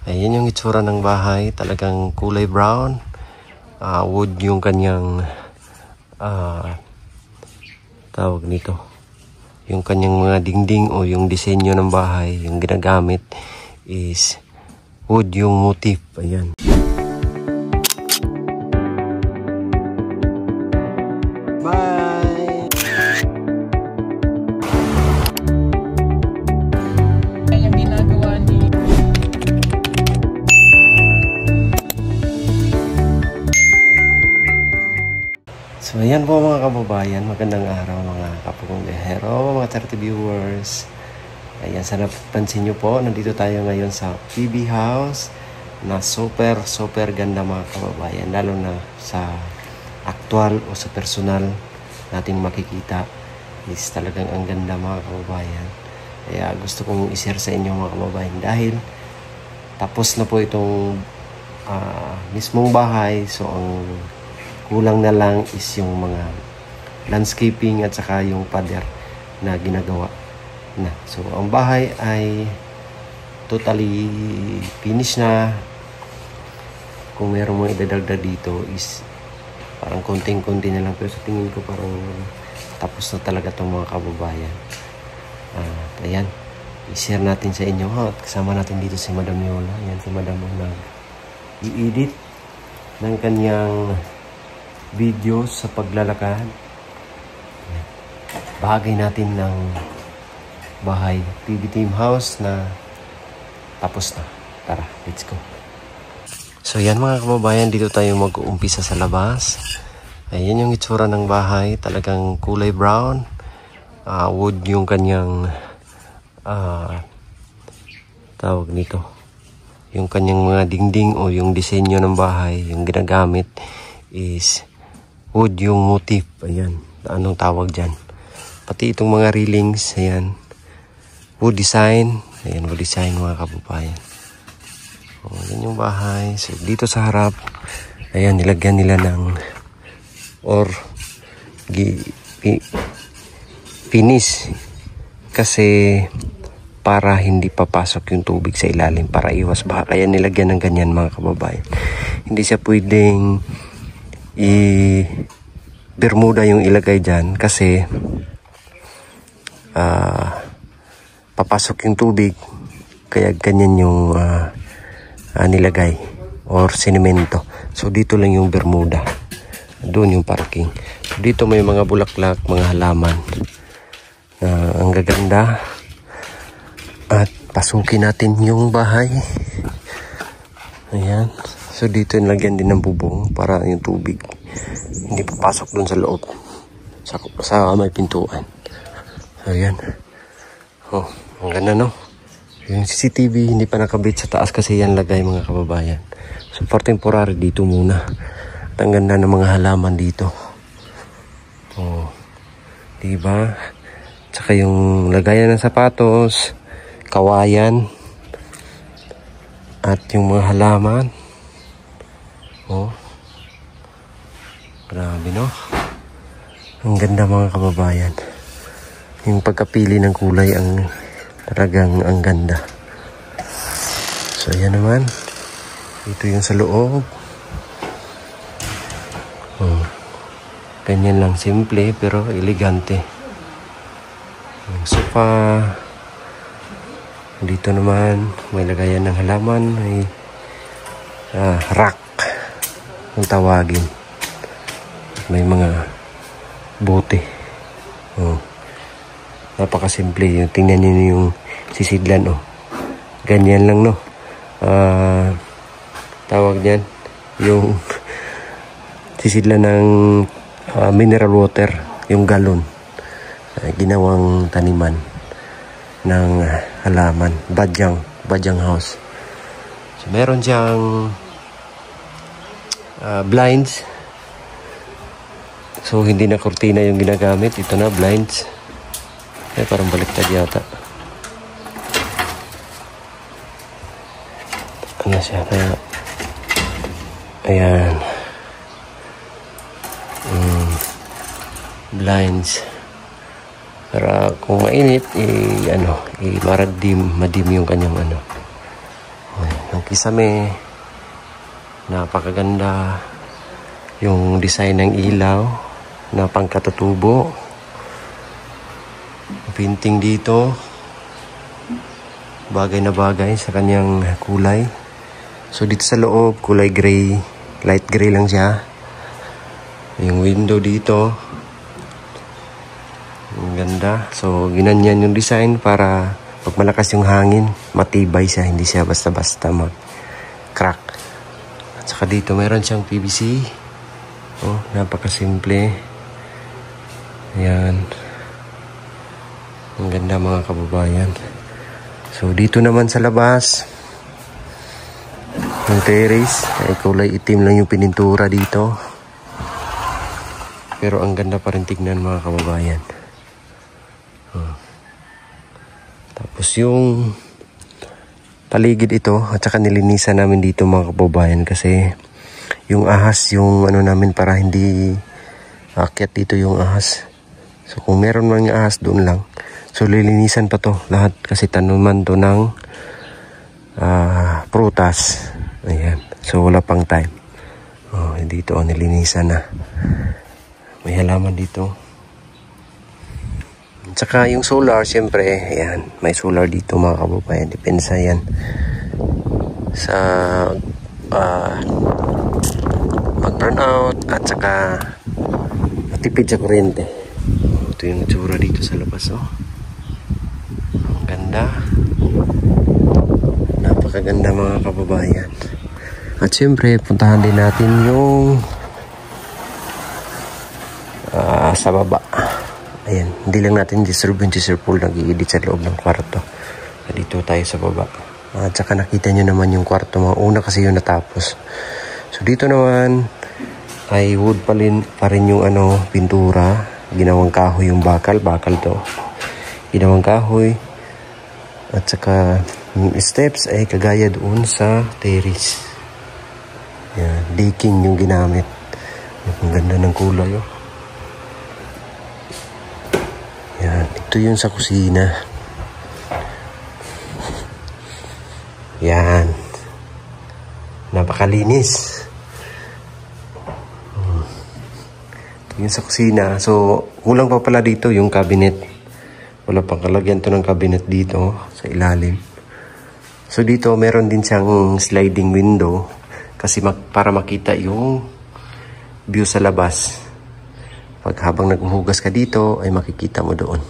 Ayan yung itsura ng bahay, talagang kulay brown. Wood yung kanyang tawag nito. Yung kanyang mga dingding o yung disenyo ng bahay, yung ginagamit is wood yung motif. Ayan. Bye! Yung ginagawa ni So ayan po mga kababayan, magandang araw mga kapugong biyahero, mga 30 viewers. Ayan, sana pansin nyo po, nandito tayo ngayon sa PB House na super ganda mga kababayan. Lalo na sa actual o sa personal nating makikita is talagang ang ganda mga kababayan. Kaya gusto kong i-share sa inyo mga kababayan dahil tapos na po itong mismong bahay. So ang kulang na lang is yung mga landscaping at saka yung pader na ginagawa na. So ang bahay ay totally finished na. Kung meron mong idadagdag dito is parang konting-konti na lang, pero sa tingin ko parang tapos na talaga itong mga kababayan. Ayan, i-share natin sa inyo at kasama natin dito si Madam Yola. Ayan si Madam na i-edit ng kanyang videos sa paglalakad. Bahagi natin ng bahay PB Team House na tapos na. Tara, let's go. So yan mga kababayan, dito tayo mag-uumpisa sa labas. Ayan yung itsura ng bahay, talagang kulay brown. Wood yung kanyang tawag nito. Yung kanyang mga dingding o yung disenyo ng bahay, yung ginagamit is wood yung motif. Ayan, anong tawag dyan. Pati itong mga railings, ayan, wood design. Ayan, wood design mga kababayan. Yan yung bahay. So dito sa harap, ayan, nilagyan nila ng or finish kasi para hindi papasok yung tubig sa ilalim, para iwas baha. Kaya nilagyan ng ganyan mga kababayan. Hindi siya pwedeng bermuda yung ilagay dyan kasi papasok yung tubig, kaya ganyan yung nilagay or sinemento. So dito lang yung bermuda, doon yung parking. So dito may mga bulaklak, mga halaman na ang gaganda. At pasukin natin yung bahay. Ayan. So dito nilagyan din ng bubong para yung tubig hindi papasok dun sa loob, sa may pintuan. Ayan. Oh, ang ganda no. Yung CCTV hindi pa nakabit sa taas kasi yan lagay mga kababayan. So for temporary dito muna. At ang ganda ng mga halaman dito. Oh, diba? Tsaka yung lagayan ng sapatos, kawayan, at yung mga halaman. Oh, grabe no. Ang ganda mga kababayan. Yung pagkapili ng kulay ang talagang ang ganda. So ayan naman, ito yung sa loob. Ganyan lang, simple pero elegante. Yung sofa. Dito naman may lagayan ng halaman, may rack kung tawagin. May mga bote. Napakasimple. Yung tingnan niyo yung sisidlan. Ganyan lang no. Tawag niyan yung sisidlan ng mineral water, yung galon. Ginawang taniman ng halaman. Badyang house. So meron siyang blinds. So hindi na kurtina yung ginagamit, ito na blinds. Parang baliktad yata. Ano siya kaya? Ayan. Blinds. Para kung mainit, madim yung kanyang ano. Yung kisame. Napakaganda yung design ng ilaw na pangkatutubo. Painting dito. Bagay na bagay sa kanyang kulay. So dito sa loob, kulay gray. Light gray lang siya. Yung window dito. Ang ganda. So ginanyan yung design para pag malakas yung hangin, matibay siya. Hindi siya basta-basta mag-crack. At saka dito mayroon siyang PVC. Oh, napakasimple. Ayan. Ang ganda mga kababayan. So dito naman sa labas, yung terrace ay kulay itim lang yung pinintura dito. Pero ang ganda pa rin tignan mga kababayan. Tapos yung paligid ito at saka nilinisan namin dito mga kababayan kasi yung ahas yung ano namin para hindi akyat dito yung ahas. So kung meron mga ahas doon lang. So lilinisan pa to lahat kasi tanuman to ng prutas. Ayan. So wala pang time. Oh, dito nilinisan na. May halaman dito. Tsaka yung solar, siyempre, ayan, may solar dito mga kababayan. Depensa yan sa mag-burn out at saka matipid sa kuryente. Ito yung tsura dito sa labas, oh. Ang ganda. Napakaganda mga kababayan. At siyempre, puntahan din natin yung sa baba. Ayan, hindi lang natin disturb yung Cesar Pool nag-i-edit sa loob ng kwarto. Dito tayo sa baba. At saka nakita nyo naman yung kwarto. Mga una kasi yung natapos. So dito naman ay wood pa rin yung pintura. Ginawang kahoy yung bakal. Bakal to. Ginawang kahoy. At saka yung steps ay kagaya doon sa terrace. Ayan, decking yung ginamit. Ang ganda ng kulay, oh. Yan, ito yung sa kusina. Yan. Napakalinis. Ito yung sa kusina. So, kulang pa pala dito yung cabinet. Wala pang kalagyan to ng cabinet dito sa ilalim. So, dito meron din siyang sliding window kasi para makita yung view sa labas. Pag habang naghuhugas ka dito, ay makikita mo doon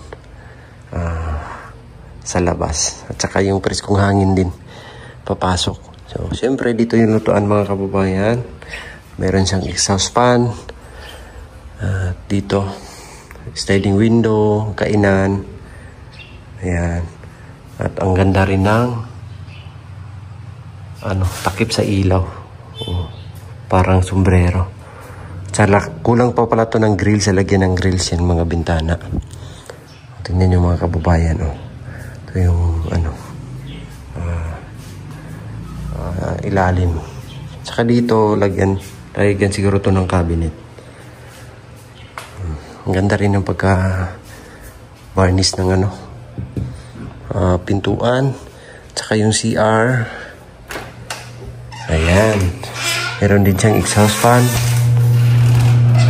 sa labas. At saka yung preskong hangin din papasok. So, siyempre dito yung lutuan mga kababayan. Meron siyang exhaust fan. Dito, sliding window, kainan. Ayan. At ang ganda rin ng takip sa ilaw. Parang sombrero. Kulang pa pala to ng grill sa lagyan ng grills yan mga bintana. Tingnan nyo mga kababayan. Ito yung ilalim. Saka dito lagyan siguro to ng cabinet. Ang ganda rin ng pagka varnish ng pintuan. Saka yung CR. Ayan. Meron din siyang exhaust fan.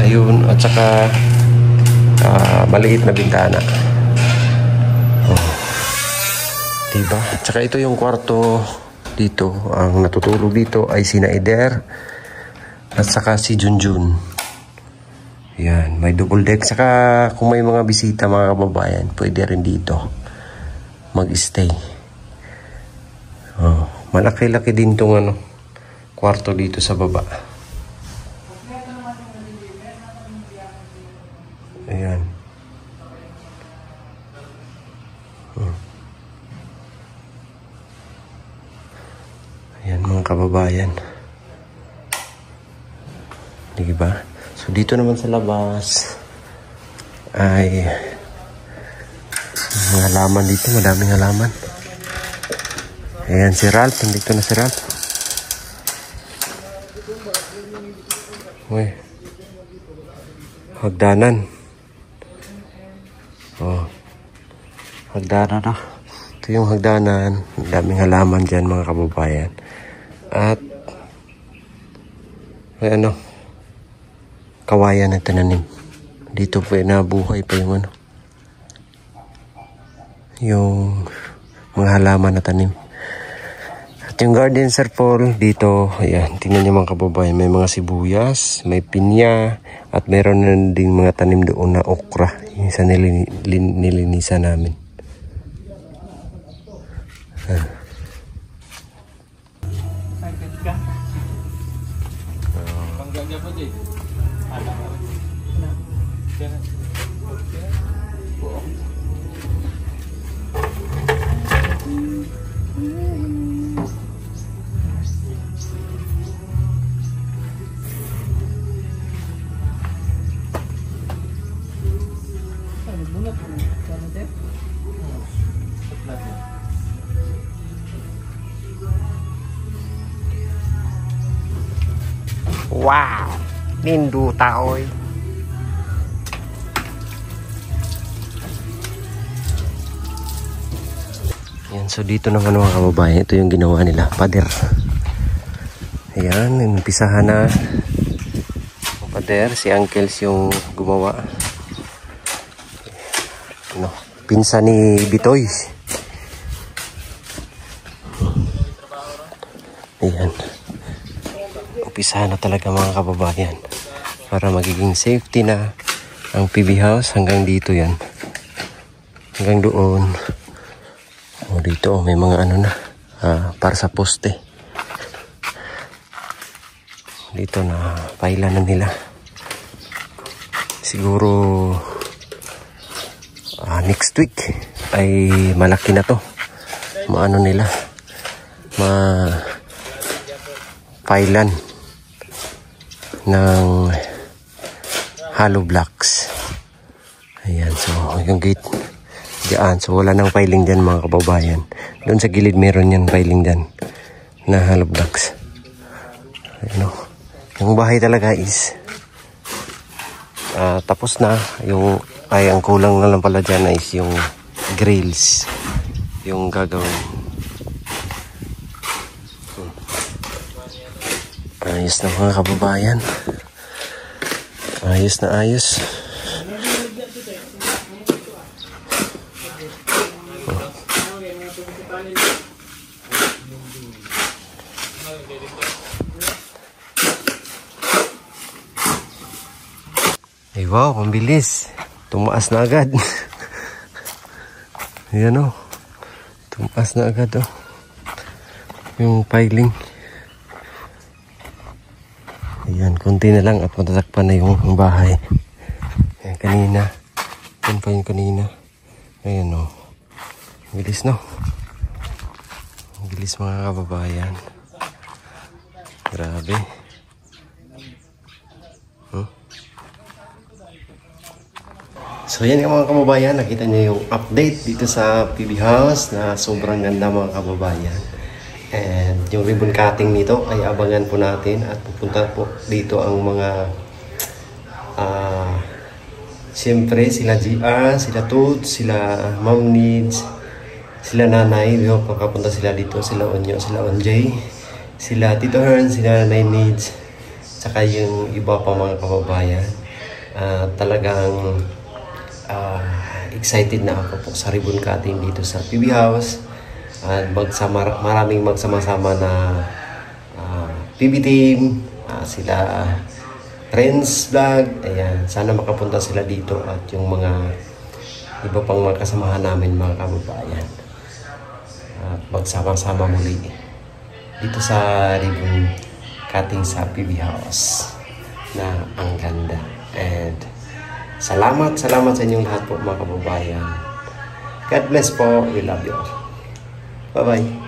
Ayun, at saka maliit na bintana. Oh. Diba? At saka ito yung kwarto dito. Ang natutulog dito ay si Naider at saka si Junjun. Yan, may double deck. Saka kung may mga bisita mga kababayan, pwede rin dito mag-stay. Oh, malaki-laki din tong kwarto dito sa baba. Ayan. Ayan mga kababayan. Diba? So dito naman sa labas ay mga halaman dito. Madaming halaman. Ayan si Ralph. Nandito na si Ralph. Uy. Hagdanan. Oh. Hagdanan na. Ito yung hagdanan. Daming halaman dyan mga kababayan. At may kawayan na tinanim. Dito po nabuhay pa yung yung mga halaman na tanim. At yung garden circle dito, ayan, tingnan nyo mga kababayan, may mga sibuyas, may pinya, at meron na ding mga tanim doon na okra, yung sa nilinisan namin. Wow! Lindo taoy. Yan, so dito naman mga kababayan, ito yung ginawa nila, pader. Ayan, umpisahan na pader, si Uncles yung gumawa. Pinsan ni Bitoy. Ayan. Umpisahan na talaga mga kababayan para magiging safety na ang PB house hanggang dito yan. Hanggang doon. O dito may mga para sa poste. Dito na pailan na nila. Siguro next week ay malaki na to. Nila pailan ng hollow blocks. Ayan, so yung gate diyan, so wala nang piling dyan mga kababayan. Doon sa gilid meron yan piling dyan na hollow blocks. Ayan, yung bahay talaga is tapos na. Ang kulang na lang pala dyan is yung grills yung gagawin. Ayos na mga kababayan. Ayos na ayos. Ay wow, pambilis. Tumaas na agad. Ayan tumaas na agad yung piling. Ayan, konti na lang at matatakpan na yung bahay. Ayan, kanina. Yan pa yung kanina. Ayan bilis bilis mga kababayan. Grabe. So yan mga kababayan, nakita niyo yung update dito sa PB house na sobrang ganda mga kababayan. And yung ribbon cutting nito ay abangan po natin at pupunta po dito ang mga siyempre sila GR, sila Toots, sila Mom Needs, sila Nanay, pagkapunta sila dito, sila Onyo, sila Onjay, sila Tito Hearn, sila Nanay Needs, saka yung iba pa mga kababayan. Talagang excited na ako po sa ribbon cutting dito sa PB house. At maraming magsama-sama na PB team, sila Friends Vlog. Ayan, sana makapunta sila dito at yung mga iba pang mga kasamahan namin mga kababayan. At magsama-sama muli dito sa ribbon cutting sa PB house na ang ganda. And salamat sa inyong lahat po mga kababayan. God bless po. We love you all. Bye-bye.